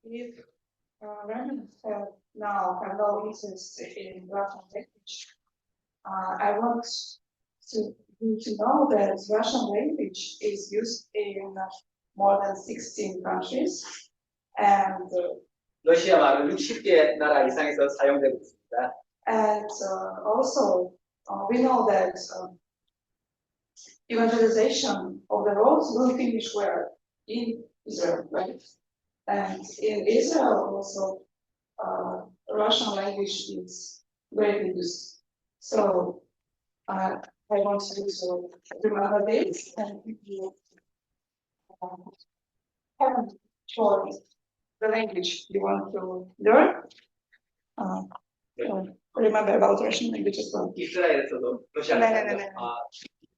If Russians have no interest in Russian language, I want you to know that Russian language is used in more than 16 countries, and 러시아 말은 60개 나라 이상에서 사용되고 있습니다. And also, we know that evangelization of the roads will finish where? In Israel, right? And in Israel also, Russian language is very used. So I want you to remember this, and if you haven't chosen the language you want to learn, remember about Russian language as well. 이스라엘에서도 러시아를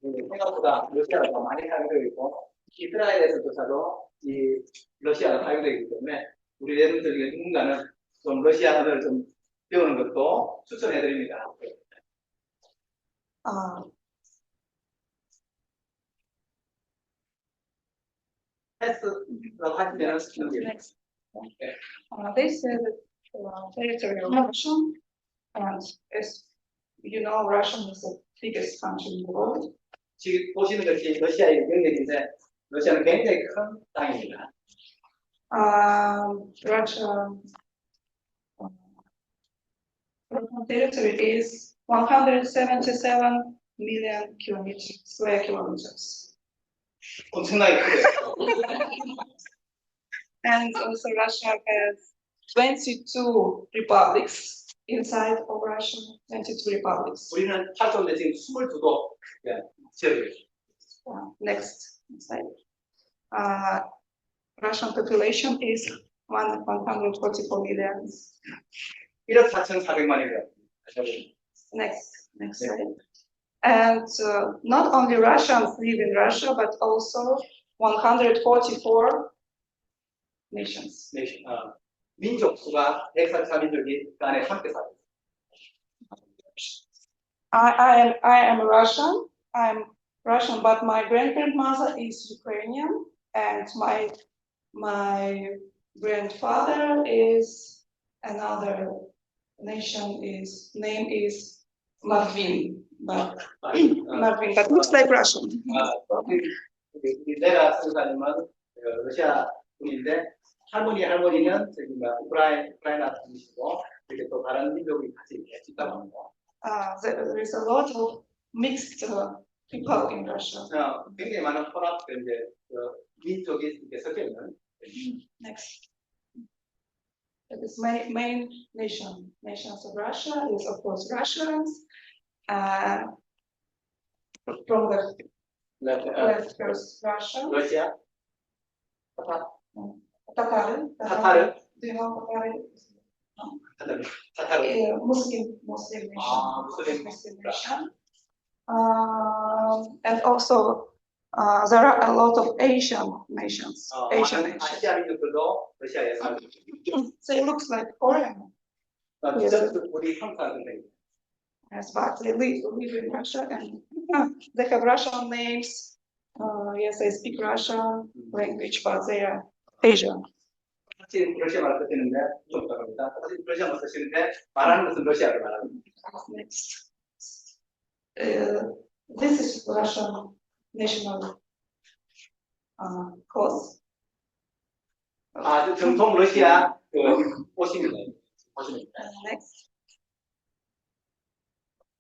생각보다 러시아가 더 많이 사용되고 있고 이스라엘에서조차도 이 러시아가 사용되기 때문에 우리 여러분들 누군가는 좀 러시아어를 좀 배우는 것도 추천해드립니다. 패스라고 하시면 This is territory of Russian, and as you know, Russian is the biggest country in the world. 지금 보시는 것이 러시아의 영역인데 러시아는 굉장히 큰 땅입니다. Russian territory is 177 million square kilometers. 엄청나게 크죠. And also Russia has 22 republics inside of Russia. 22 republics. 우리는 활동인데 지금 22도 지역이에요. Next slide. Russian population is 144 million. 1억 4,400만이래요. Next slide. And not only Russians live in Russia, but also 144 nations. 민족 수가 144민족이 그 안에 함께 살고 있습니다. I am Russian. I'm Russian, but my grandmother is Ukrainian, and my grandfather is another nation. Name is Marvin, but looks like Russian. 내가 선교사님은 러시아 분인데 할머니는 저기 우크라이나 분이시고 이렇게 또 다른 민족이 같이 이렇게 있다고 합니다. There is a lot of mixed people in Russia. 굉장히 많은 혼합된 민족이 이렇게 섞여 있는. Next. This main nations of Russia is of course Russians. From the left first Russia. Russia. Tatары. Do you know Tatары? Muslim nation. And also there are a lot of Asian nations. 아시아 민족들도 러시아에 살고 있습니다. So it looks like Korean. 우리 한국 사람들. Yes, but they live in Russia and they have Russian names. Yes, they speak Russian language, but they are Asian. 같이 러시아 말을 쓰시는데 좀 다릅니다. 같이 러시아 말 쓰시는데 말하는 것은 러시아를 말합니다. Next. This is Russian national clothes. 정통 러시아 옷입니다.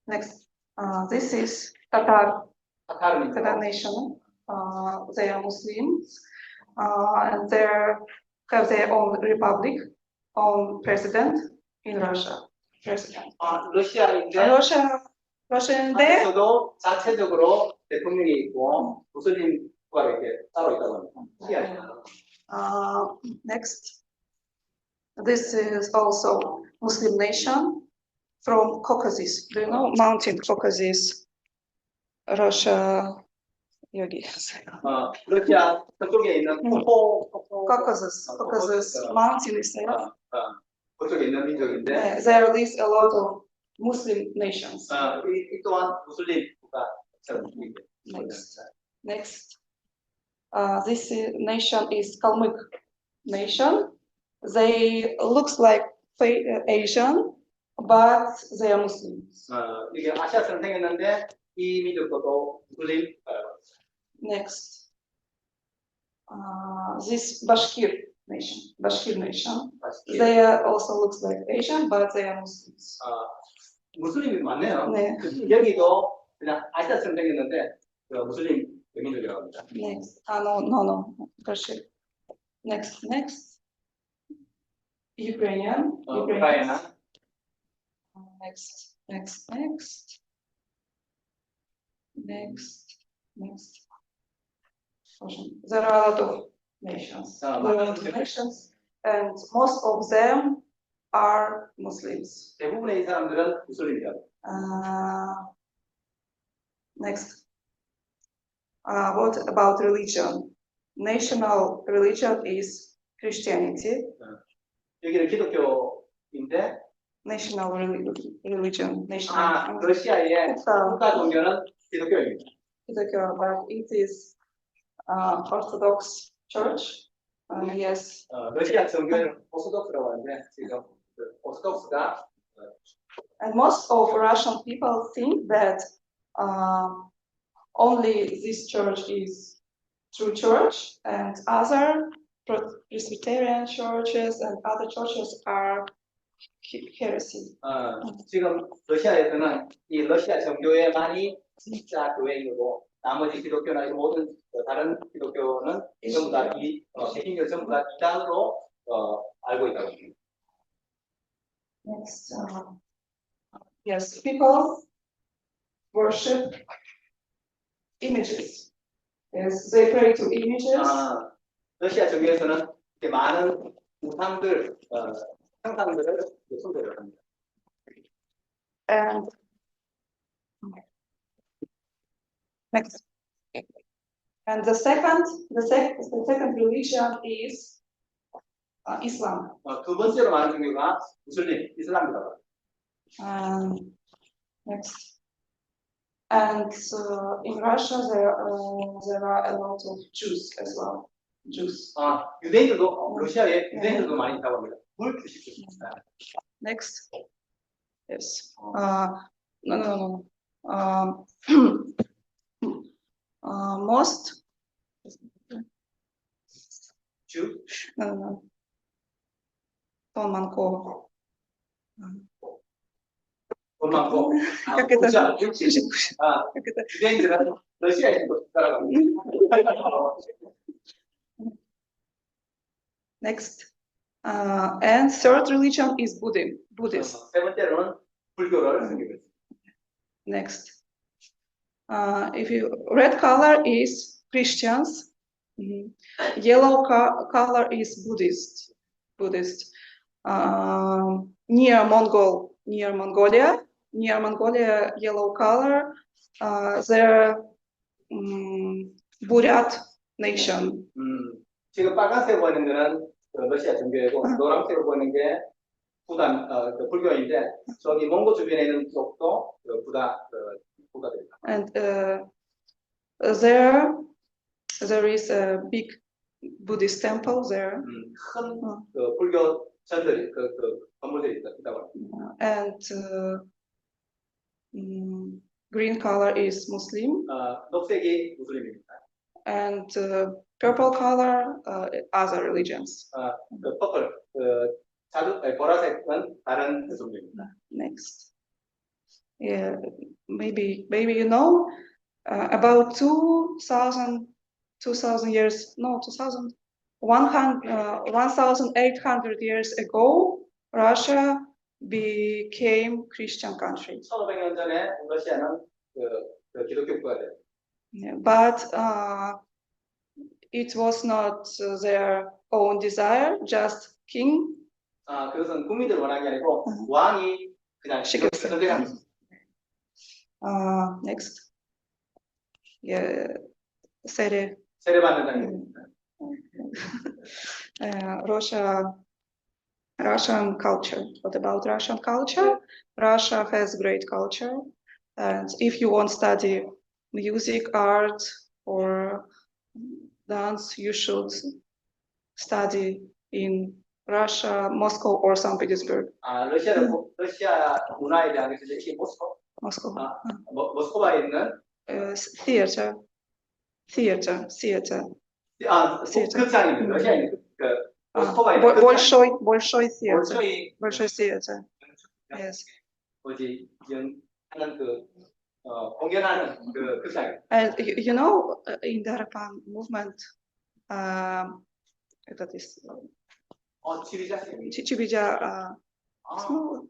Next. This is Tatar nation. They are Muslims. And they have their own republic, own president in Russia. 러시아인데 러시아에서도 자체적으로 대통령이 있고 무슬림 국가가 이렇게 따로 있다고 합니다. Next. This is also Muslim nation from Caucasus. Do you know mountain Caucasus? Russia. 여기. 러시아 서쪽에 있는 Caucasus mountain 있어요. 그쪽에 있는 민족인데 there is a lot of Muslim nations. 이 또한 무슬림 국가처럼 Next. This nation is Kalmyk nation. They looks like Asian, but they are Muslims. 이게 아시아처럼 생겼는데 이 민족도 또 무슬림 Next. This Bashkir nation. They also looks like Asian, but they are Muslims. 무슬림이 많네요. 네. 여기도 그냥 아시아처럼 생겼는데 무슬림 민족이라고 합니다. Next. No. Bashkir. Next. Ukrainian. 우크라이나. Next. There are a lot of nations. And most of them are Muslims. 대부분의 이 사람들은 무슬림이다. Next. What about religion? National religion is Christianity. 여기는 기독교인데 National religion. 러시아의 국가 종교는 기독교입니다. But it is Orthodox Church. Yes. 러시아 종교는 오스독스라고 하는데 지금 오스독스가 And most of Russian people think that only this church is true church, and other Presbyterian churches and other churches are heresy. 지금 러시아에서는 이 러시아 정교회만이 진짜 교회이고 나머지 기독교나 모든 다른 기독교는 전부 다 개신교 전부 다 이단으로 알고 있다고 합니다. Next, yes, people worship images. Yes, they pray to images. 러시아 정교에서는 많은 우상들, 상상들을 숭배를 합니다. And next, and the second religion is Islam. 두 번째로 많은 종교가 무슬림, 이슬람이라고 합니다. Next. And in Russia there are a lot of Jews as well. Jews. 유대인들도 러시아에 유대인들도 많이 있다고 합니다. 물 주십시오. Next. Yes. No. Most. Jew? No. 돈 많고. 돈 많고. Как это? 유대인들은 러시아에 따라갑니다. Next. And third religion is Buddhism. 세 번째로는 불교를 생각했습니다. Next. Red color is Christians. Yellow color is Buddhist. Near Mongolia, yellow color. They're Buryat nation. 지금 빨간색 보이는 거는 러시아 정교이고 노란색으로 보이는 게 불교인데 저기 몽고 주변에 있는 쪽도 부다입니다. And there is a big Buddhist temple there. 큰 불교 전들이 건물들이 있다고 합니다. And green color is Muslim. 녹색이 무슬림입니다. And purple color other religions. purple 보라색은 다른 종교입니다. Next. Yeah, maybe you know about 1,800 years ago, Russia became Christian country. 1500년 전에 러시아는 기독교 국가가 됐습니다. Yeah, but it was not their own desire, just king. 그것은 국민들 원한 게 아니고 왕이 그냥 선택한. Next. Yeah, 세례받는 장입니다. Russia Russian culture. What about Russian culture? Russia has great culture, and if you want to study music, art, or dance, you should study in Russia, Moscow, or St. Petersburg. 러시아 문화에 대한 게 이게 모스코? Moscow. 모스크바에 있는 Theater. 극장입니다. 러시아에 있는 모스크바에 있는 Большой theater. Большой theater. Yes. 뭐지 하는 공연하는 극장이에요. And you know, in the Arapan movement, that is Chibija, small,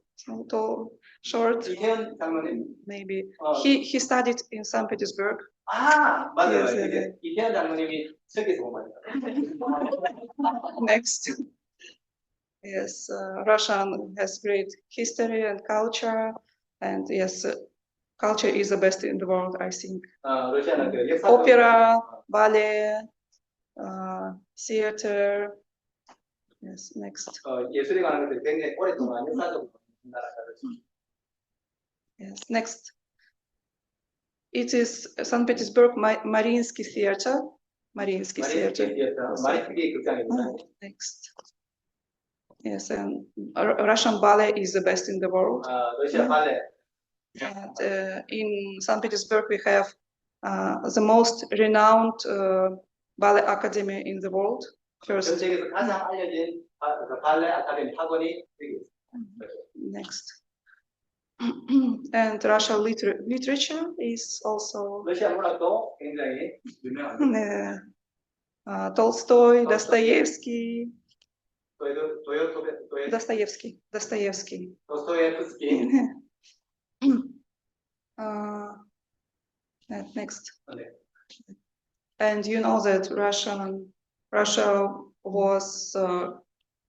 tall, short. 이태현 장로님. Maybe he studied in St. Petersburg. 맞아요. Yes, 이태현 장로님이 설계에서 온 말이에요. Next. Yes, Russian has great history and culture, and yes, culture is the best in the world, I think. 러시아는 그 역사 Opera, ballet, theater. Yes, next. 예술에 관한 것들이 굉장히 오랫동안 역사적으로 나라가 Yes, next. It is St. Petersburg Mariinsky Theater. Mariinsky Theater. 마리인스키 극장입니다. Next. Yes, and Russian ballet is the best in the world. 러시아 발레. And in St. Petersburg, we have the most renowned ballet academy in the world. 전 세계에서 가장 알려진 발레 아카데미 학원이 여기 있습니다. Next. And Russian literature is also 러시아 문학도 굉장히 유명합니다. Tolstoy, Dostoevsky. 도스토옙스키. Next. And you know that Russia was a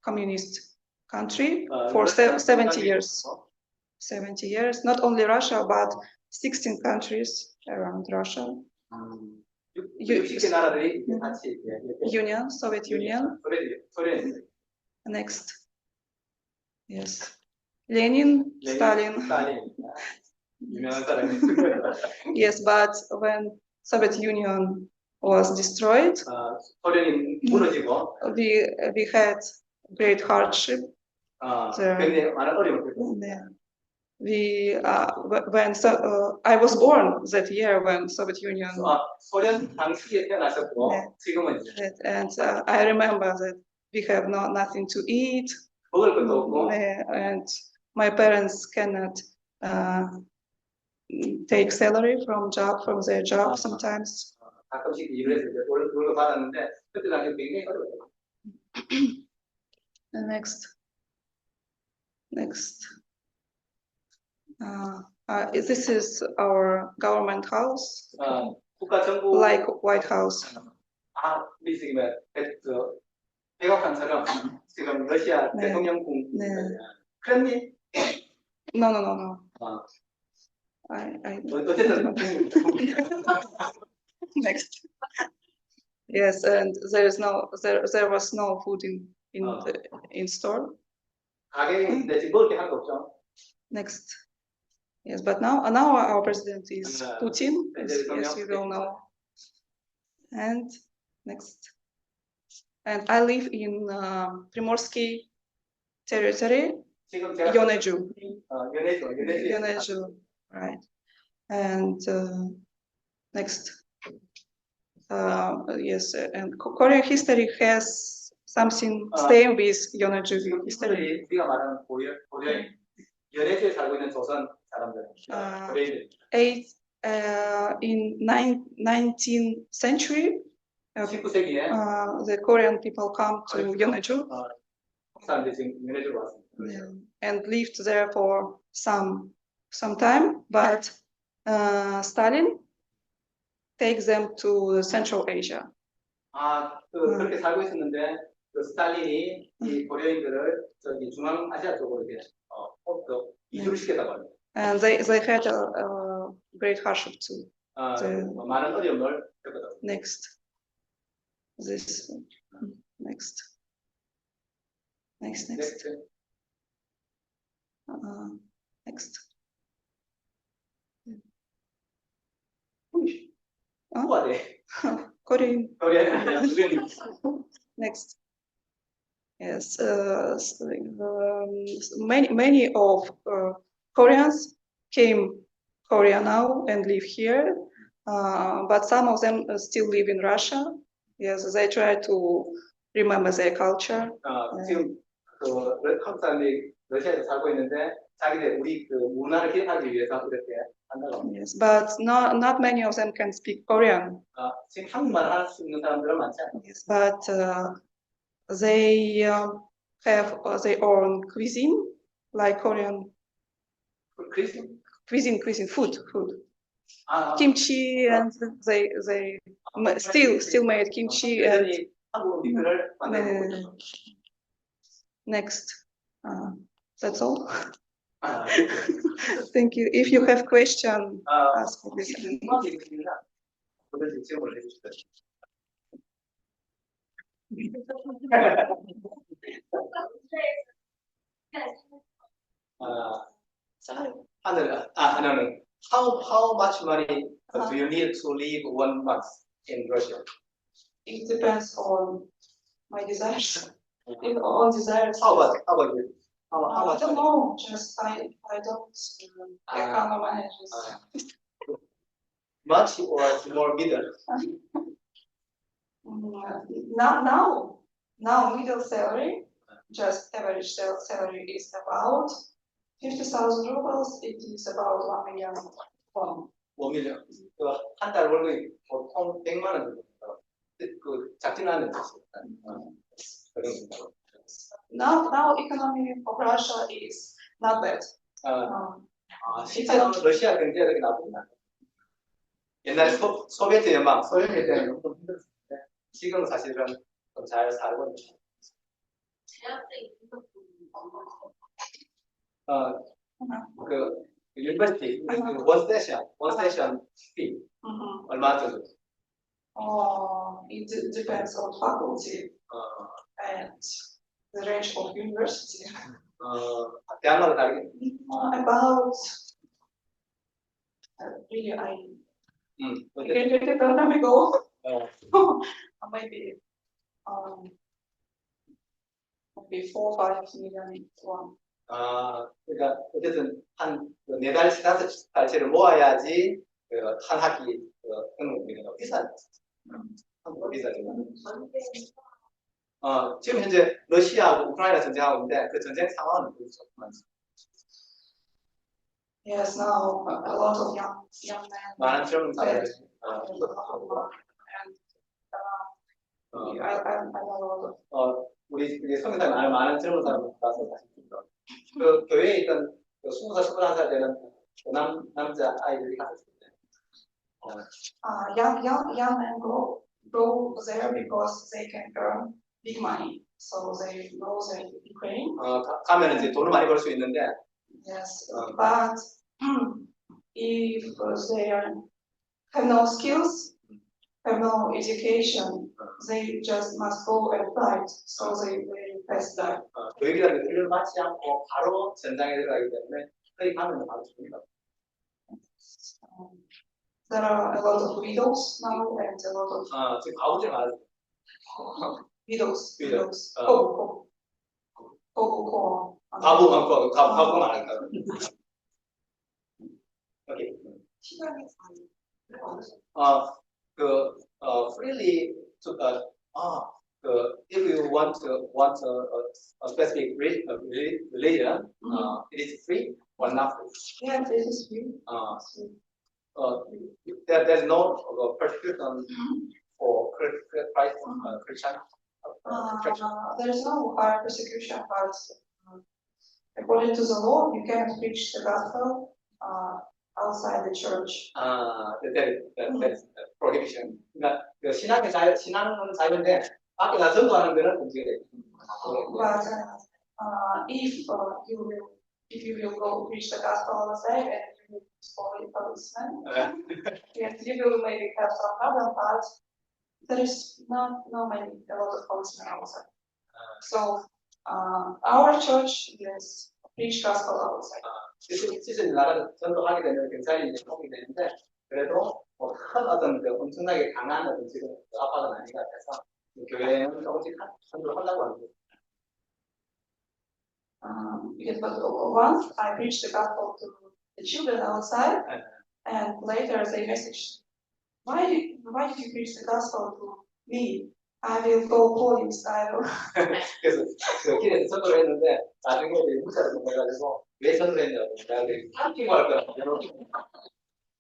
communist country for 70 years. 70 years, not only Russia, but 16 countries around Russia. Union, Soviet Union. Next. Yes. Lenin, Stalin. Yes, but when Soviet Union was destroyed, we had great hardship. I was born that year when Soviet Union. And I remember that we have nothing to eat, and my parents cannot take salary from their job sometimes. Next. This is our government house, like White House. 백악관처럼 지금 러시아 대통령궁 크렘린? No. 어쨌든 Next. Yes, and there was no food in store. 가게에 있는데 지금 먹을 게 하나도 없죠. Next. Yes, but now our president is Putin, as you will know. And next. And I live in Primorsky territory, Yoneju, right? And next. Yes, and Korean history has something same with Yoneju history. 우리가 말하는 고려인 연해주에 살고 있는 조선 사람들, 고려인들. In 19th century, 19세기에 the Korean people come to Yoneju and lived there for some time, but Stalin takes them to Central Asia. 그렇게 살고 있었는데 스탈린이 이 고려인들을 저기 중앙아시아 쪽으로 이렇게 이주를 시켰다고 합니다. And they had a great hardship too. 많은 어려움을 겪었다고. Next. This next. Next. Who are they? Korean. Korean. Next. Yes, many of Koreans came Korea now and live here, but some of them still live in Russia. Yes, they try to remember their culture. 지금 한국 사람들이 러시아에서 살고 있는데 자기들 우리 그 문화를 기억하기 위해서 이렇게 한다고 합니다. Yes, but not many of them can speak Korean. 지금 한국말 할 수 있는 사람들은 많지 않아요. Yes, but they have their own cuisine, like Korean cuisine, food. Kimchi, and they still made kimchi and 한국 음식들을 만들고 있어요. next. That's all. Thank you. If you have question, ask me. 하나는 how much money do you need to live 1 month in Russia? It depends on my desires. On desires. How about you? How I much don't money? know. Just I don't. I can't manage. Much or more middle? Now middle salary, just average salary is about 50,000 rubles. It is about 1 million won. 5밀리언. 한 달 월급이 보통 100만 원 정도. 그 작지는 않은 거죠. Now economy of Russia is not bad. 실제로 러시아 경제가 그렇게 나쁘진 않아요. 옛날에 소비에트 연방, 소련일 때는 좀 힘들었는데 지금은 사실은 좀 잘 살고 있는 그 유니버시티 원 세션 fee 얼마 정도? It depends on faculty and the range of university. 대학마다 다르게. About really I can't go. Maybe 4-5 million won. 그러니까 어쨌든 한 4달, 5달치를 모아야지 한 학기 등록비가 비싸죠. 한국은 비싸지만. 지금 현재 러시아하고 우크라이나 전쟁하고 있는데 그 전쟁 상황은 그렇죠. Yes, now a lot of young men. 많은 젊은 사람들이. And I know a lot of. 우리 선교사님 많은 젊은 사람들 가서 사십니다. 그 교회에 있던 20살, 21살 되는 남자 아이들이 갔을 때. Young men go there because they can earn big money. So they go there to Ukraine. 가면 이제 돈을 많이 벌 수 있는데. Yes, but if they have no skills, have no education, they just must go and fight. So they will pass that. 교육이라는 훈련을 받지 않고 바로 전장에 들어가기 때문에 거기 가면 바로 죽습니다. There are a lot of widows now and a lot of. 지금 가보지 말아요. Widows. 가보가 많을까. 오케이. freely to if you want a specific religion, it is free or not free? Yeah, this is free. There's no persecution for Christian. There is no hard persecution, but according to the law, you cannot preach the gospel outside the church. That's prohibition. 그러니까 그 신앙은 자유인데 밖에 나서 전도하는 거는 금지가 돼요. But if you will go preach the gospel outside and you will follow policemen, yes, you will maybe have some problem, but there is a lot of policemen outside. So our church is preach gospel outside. 시즌이 나가서 전도하게 되면 굉장히 이제 도움이 되는데 그래도 큰 어떤 그 엄청나게 강한 어떤 지금 압박은 아닌 것 같아서 교회는 조금씩 전도를 하려고 합니다. But once I preached the gospel to the children outside, and later they messaged, why did you preach the gospel to me? I will go police. I will. 그래서 그 길에서 전도를 했는데 나중에 이제 문자를 보내가지고 왜 전도를 했냐고 내가 한국어 할 거라고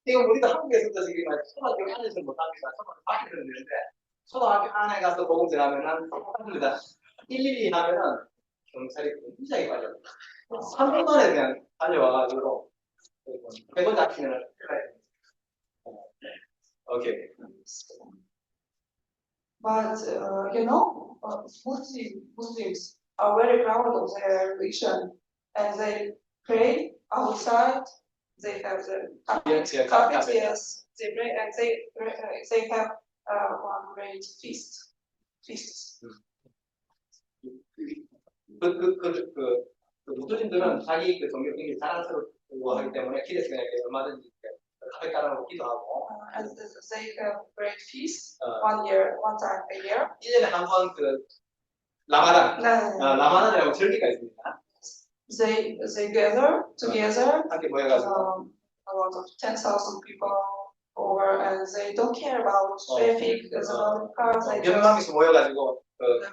지금 우리도 한국에서도 지금 초등학교 안에서 못합니다. 초등학교 밖에 되는데 초등학교 안에 가서 복음 전하면은 합니다. 112 하면은 경찰이 굉장히 빨려. 3분 만에 그냥 달려와가지고 100원 잡히면은 오케이. But Muslims are very proud of their religion, and they pray outside. They have the carpet, yes. They pray, and they have one great feast. Feasts. 그 무슬림들은 자기 그 종교 굉장히 자랑스러워하기 때문에 길에서 그냥 얼마든지 카페 깔아놓고 기도하고. And they have great feast one time a year. 1년에 한 번 그 라마단, 라마단이라고 절기가 있습니다. They gather together. 함께 모여가지고. A lot of 10,000 people over, and they don't care about traffic, about cars. 몇 명씩 모여가지고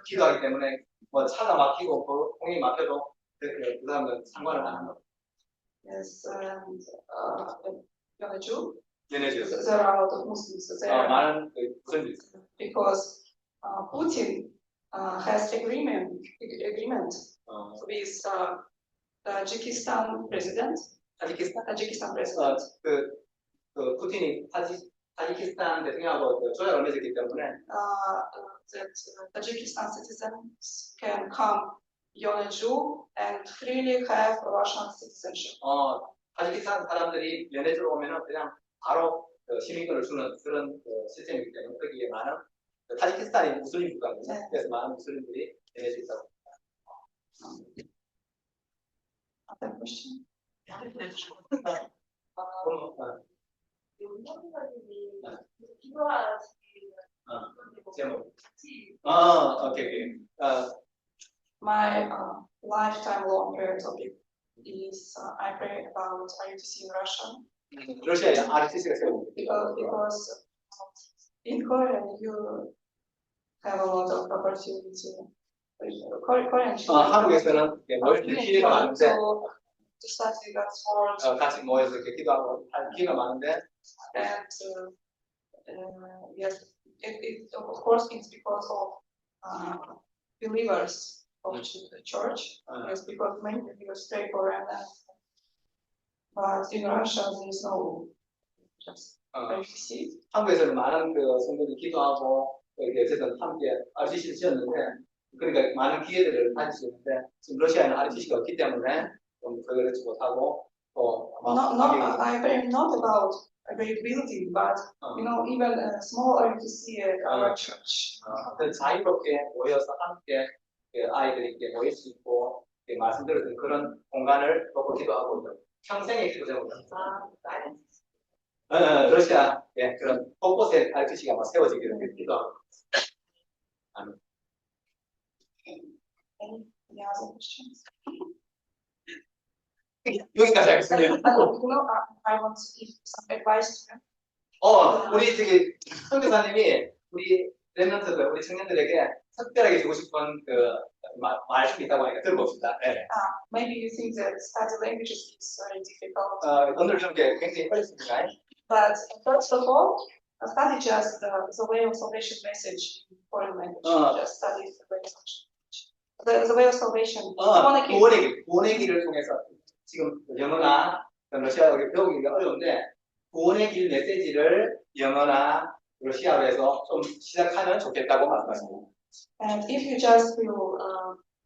기도하기 때문에 뭐 차가 막히고 공이 막혀도 그 사람들은 상관을 안 합니다. Yes, and Jew. There are a lot of Muslims there. 많은 무슬림. Because Putin has agreement with Tajikistan president. Tajikistan president. 그 푸틴이 타지키스탄 대통령하고 조약을 맺었기 때문에 that Tajikistan citizens can come beyond a Jew and freely have Russian citizenship. 타지키스탄 사람들이 연해주로 오면은 그냥 바로 시민권을 주는 그런 시스템이기 때문에 거기에 많은 타지키스탄이 무슬림 국가입니다. 그래서 많은 무슬림들이 연해져 있다고 합니다. Other question? 제목. 오케이. My lifetime long prayer topic is I pray about IUTC in Russian. 러시아에 RTC가 세워요. Because in Korea you have a lot of opportunity. Korean 한국에서는 모일 기회가 많은데 to study God's word. 같이 모여서 이렇게 기도하고 할 기회가 많은데 And yes, of course it's because of believers of the church. Yes, because many believers pray for and but in Russia there is no just IUTC. 한국에서는 많은 그 성도들이 기도하고 이렇게 어쨌든 함께 RTC를 지었는데 그러니까 많은 기회들을 가질 수 있는데 지금 러시아에는 RTC가 없기 때문에 좀 그러지 못하고 또 I pray not about a great building, but even a small RTC at our church. 자유롭게 모여서 함께 아이들이 이렇게 모일 수 있고 말씀 들었던 그런 공간을 놓고 기도하고 평생의 기도 제목입니다. 러시아 그런 곳곳에 RTC가 막 세워지기를 기도하고. 아멘. Any other questions? 여기까지 하겠습니다. I want to give some advice to you. 우리 저기 선교사님이 우리 랩런트들, 우리 청년들에게 특별하게 주고 싶은 그 말씀이 있다고 하니까 들어봅시다. 네. Maybe you think that study languages is very difficult. 오늘 좀 굉장히 어렵습니다. But first of all, study just the way of salvation message in foreign language. Just study the way of salvation. The way of salvation. 구원의 길을 통해서 지금 영어나 러시아어 배우기가 어려운데 구원의 길 메시지를 영어나 러시아어에서 좀 시작하면 좋겠다고 말씀하십니다. And if you just will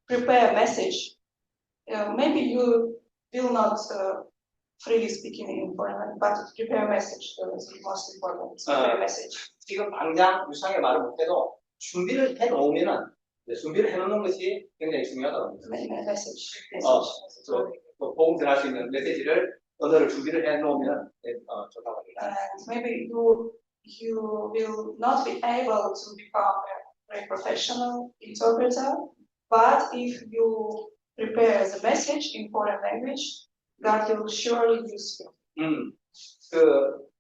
prepare a message, maybe you will not freely speaking in foreign language, but prepare a message is most important. Prepare a message. 지금 당장 유창하게 말을 못해도 준비를 해놓으면은 준비를 해놓는 것이 굉장히 중요하다고 합니다. Message. 또 복음 전할 수 있는 메시지를 언어를 준비를 해 놓으면 좋다고 합니다. And maybe you will not be able to become a very professional interpreter, but if you prepare the message in foreign language, God will surely use you.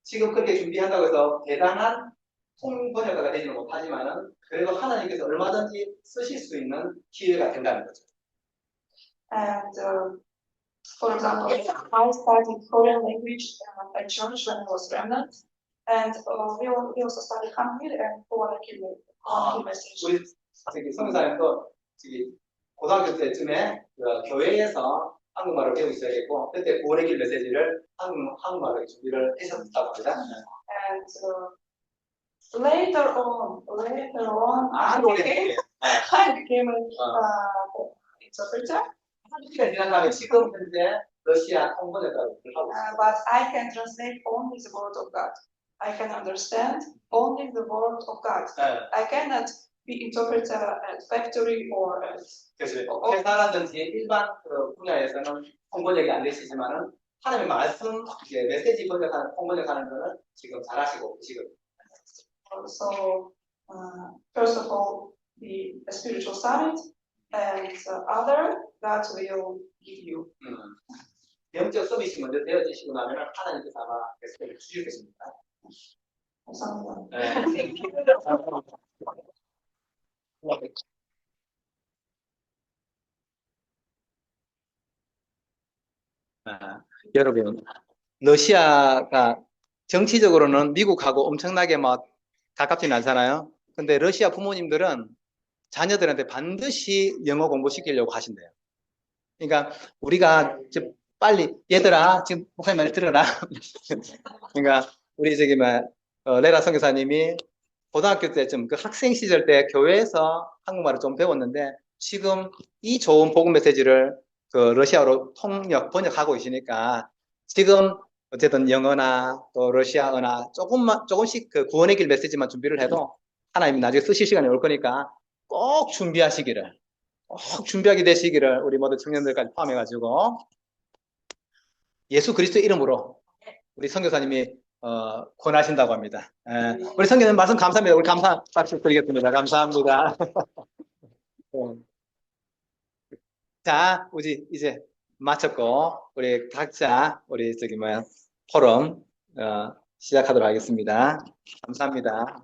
지금 그렇게 준비한다고 해서 대단한 통번역가가 되지는 못하지만은 그래도 하나님께서 얼마든지 쓰실 수 있는 기회가 된다는 거죠. And for example, I studied Korean language at church when I was remnant, and we also studied Hangul and Korean message. 우리 선교사님도 고등학교 때쯤에 교회에서 한국말을 배우기 시작했고 그때 구원의 길 메시지를 한국말로 준비를 했었다고 합니다. And later on, I became an interpreter. 한 시간 지난 다음에 지금 현재 러시아 통번역가를 하고 있습니다. But I can translate only the word of God. I can understand only the word of God. I cannot be interpreter at factory or at. 그래서 회사라든지 일반 분야에서는 통번역이 안 되시지만은 하나님의 말씀 메시지 번역하는 통번역하는 거는 지금 잘하시고 계시거든요. So first of all, be a spiritual summit, and other God will give you. 영적 서밋이 먼저 되어지시고 나면 하나님께서 아마 메시지를 주실 것입니다. 감사합니다. 여러분, 러시아가 정치적으로는 미국하고 엄청나게 막 가깝지는 않잖아요. 근데 러시아 부모님들은 자녀들한테 반드시 영어 공부시키려고 하신대요. 그러니까 우리가 빨리 얘들아 지금 목사님 말 들어라. 그러니까 우리 레라 선교사님이 고등학교 때쯤 그 학생 시절 때 교회에서 한국말을 좀 배웠는데 지금 이 좋은 복음 메시지를 러시아어로 번역하고 계시니까 지금 어쨌든 영어나 또 러시아어나 조금씩 그 구원의 길 메시지만 준비를 해도 하나님 나중에 쓰실 시간이 올 거니까 꼭 준비하게 되시기를 우리 모든 청년들까지 포함해가지고 예수 그리스도 이름으로 우리 선교사님이 권하신다고 합니다. 우리 선교사님 말씀 감사합니다. 우리 감사 박수 드리겠습니다. 감사합니다. 자, 우리 이제 마쳤고 우리 각자 우리 포럼 시작하도록 하겠습니다. 감사합니다.